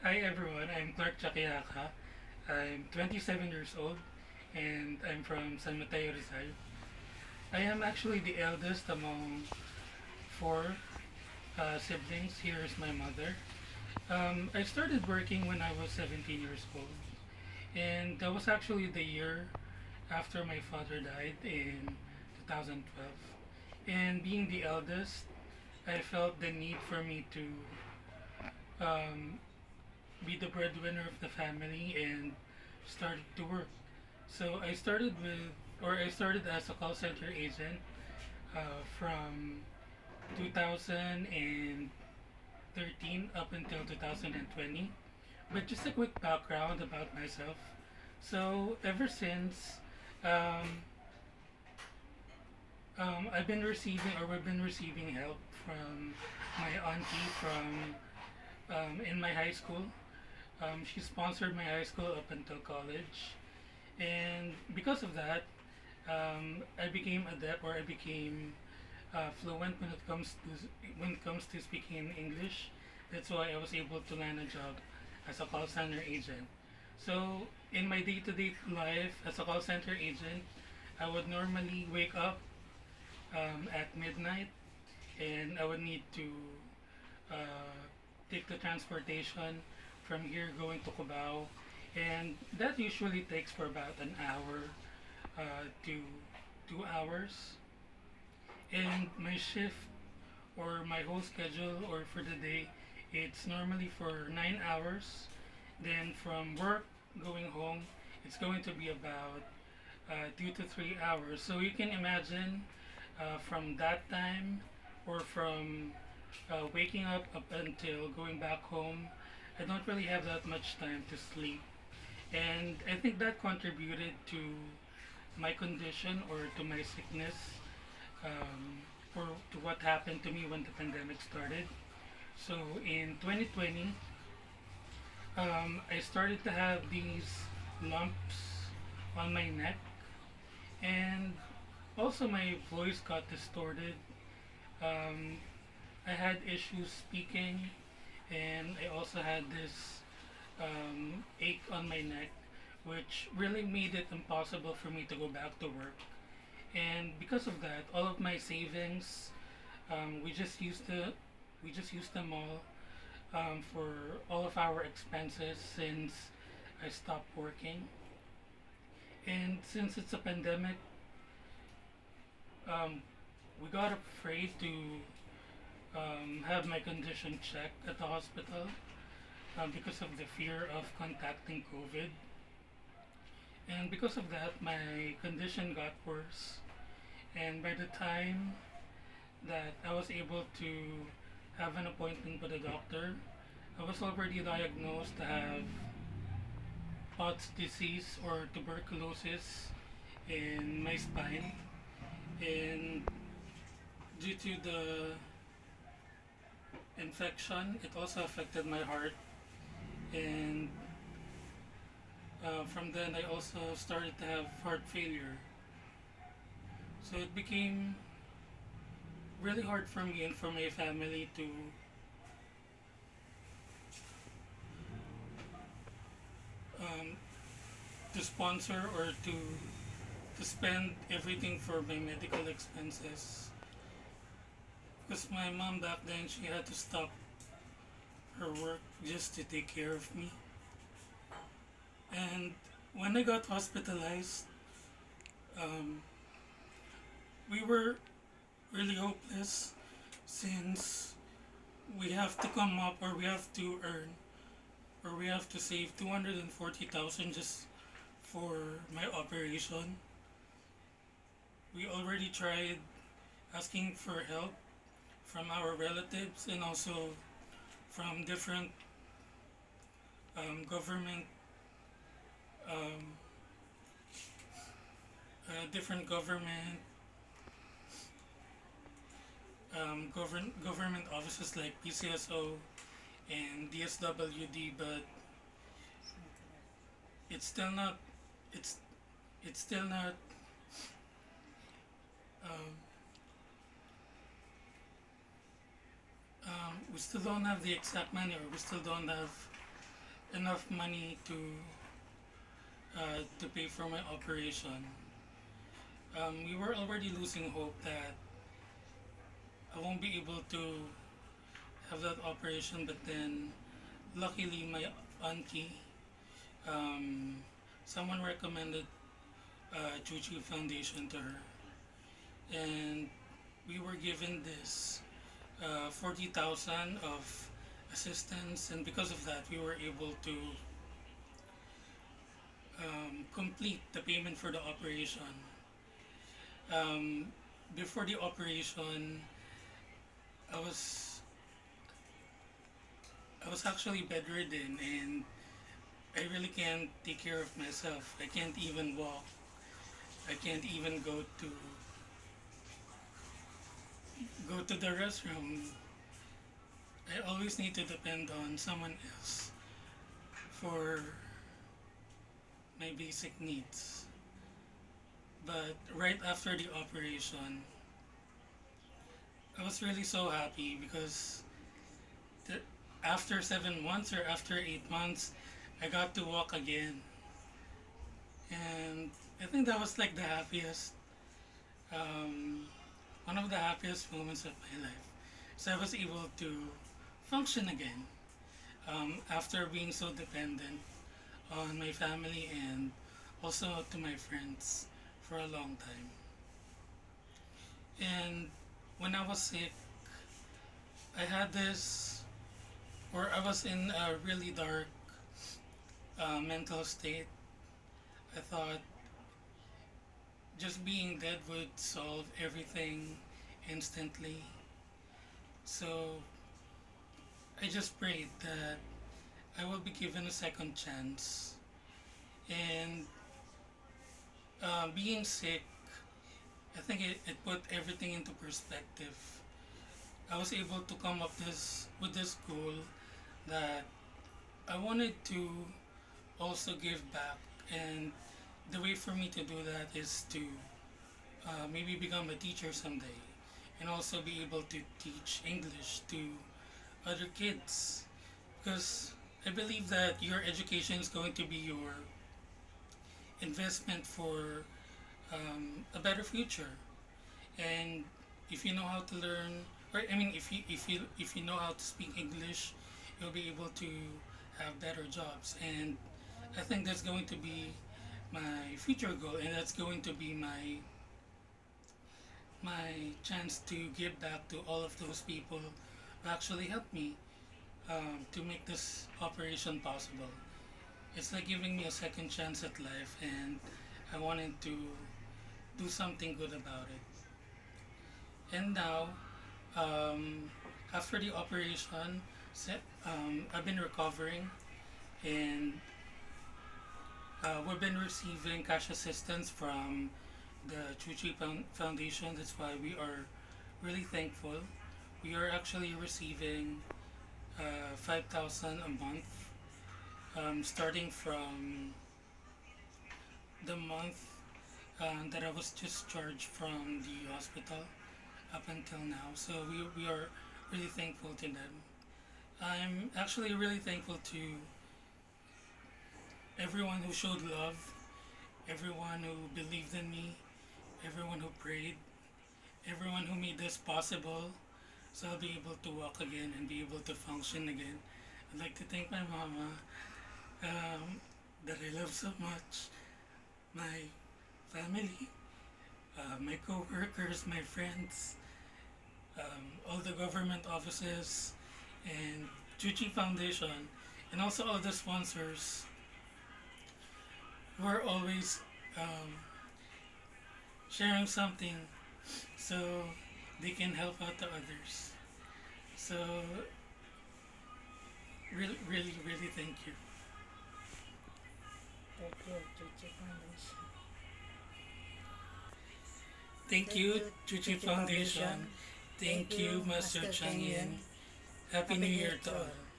Hi everyone, I'm Clark Chakiaka. I'm 27 years old and I'm from San Mateo, Rizal. I am actually the eldest among four siblings. Here is my mother. I started working when I was 17 years old, and that was actually the year after my father died in 2012. And being the eldest, I felt the need for me to um, be the breadwinner of the family and started to work. So I started as a call center agent from 2013 up until 2020. But just a quick background about myself. So ever since, um, we've been receiving help from my auntie from in my high school. She sponsored my high school up until college, and because of that, I became adept or I became fluent when it comes to speaking in English. That's why I was able to land a job as a call center agent. So in my day-to-day life as a call center agent, I would normally wake up at midnight, and I would need to uh, take the transportation from here going to Cubao, and that usually takes for about an hour to 2 hours. And my shift or my whole schedule or for the day, it's normally for 9 hours. Then from work going home, it's going to be about 2 to 3 hours. So you can imagine from that time or from waking up until going back home, I don't really have that much time to sleep. And I think that contributed to my condition or to my sickness or to what happened to me when the pandemic started. So in 2020, I started to have these lumps on my neck, and also my voice got distorted. Um, I had issues speaking, and I also had this ache on my neck, which really made it impossible for me to go back to work. And because of that, all of my savings, um, we just used to we just used them all for all of our expenses since I stopped working. And since it's a pandemic, um, we got afraid to have my condition checked at the hospital because of the fear of contacting COVID. And because of that, my condition got worse. And by the time that I was able to have an appointment with a doctor, I was already diagnosed to have Pott's disease or tuberculosis in my spine. And due to the infection, it also affected my heart. And from then, I also started to have heart failure. So it became really hard for me and for my family um, to sponsor or to spend everything for my medical expenses. Because my mom back then, she had to stop her work just to take care of me. And when I got hospitalized, um, we were really hopeless since we have to come up or we have to earn or we have to save 240,000 just for my operation. We already tried asking for help from our relatives and also from government um, different government offices like PCSO and DSWD, but it's still not it's it's still not um, we still don't have the exact money or we still don't have enough money to pay for my operation. We were already losing hope that I won't be able to have that operation, but then luckily my auntie, um, someone recommended Chuchi Foundation to her, and we were given this 40,000 of assistance, and because of that, we were able to complete the payment for the operation. Um, Before the operation, I was I was actually bedridden, and I really can't take care of myself. I can't even walk. I can't even go to the restroom. I always need to depend on someone else for my basic needs. But right after the operation, I was really so happy because the, after 7 months or after 8 months, I got to walk again. And I think that was like the happiest, um, one of the happiest moments of my life. So I was able to function again after being so dependent on my family and also to my friends for a long time. And when I was sick, I had this, or I was in a really dark mental state. I thought just being dead would solve everything instantly. So I just prayed that I will be given a second chance. And being sick, I think it put everything into perspective. I was able to come up with this goal that I wanted to also give back, and the way for me to do that is to maybe become a teacher someday, and also be able to teach English to other kids, because I believe that your education is going to be your investment for a better future. And if you know how to learn, or I mean, if you know how to speak English, you'll be able to have better jobs. And I think that's going to be my future goal, and that's going to be my chance to give back to all of those people who actually helped me to make this operation possible. It's like giving me a second chance at life, and I wanted to do something good about it. And now, um, after the operation, I've been recovering, and we've been receiving cash assistance from the Chuchi Foundation. That's why we are really thankful. We are actually receiving 5,000 a month, starting from the month that I was discharged from the hospital up until now. So we are really thankful to them. I'm actually really thankful to everyone who showed love, everyone who believed in me, everyone who prayed, everyone who made this possible, so I'll be able to walk again and be able to function again. I'd like to thank my mama that I love so much, my family, my co-workers, my friends, all the government offices, and Chuchi Foundation, and also all the sponsors who are always um, sharing something so they can help out the others. So really, really, really thank you. Thank you, Chuchi Foundation. Thank Thank you, you, Chuchi Chuchi Foundation. Foundation. Thank Thank you, you, Master Master Chang Chang Yin. Yin. Happy Happy New New Year Year to to all. all.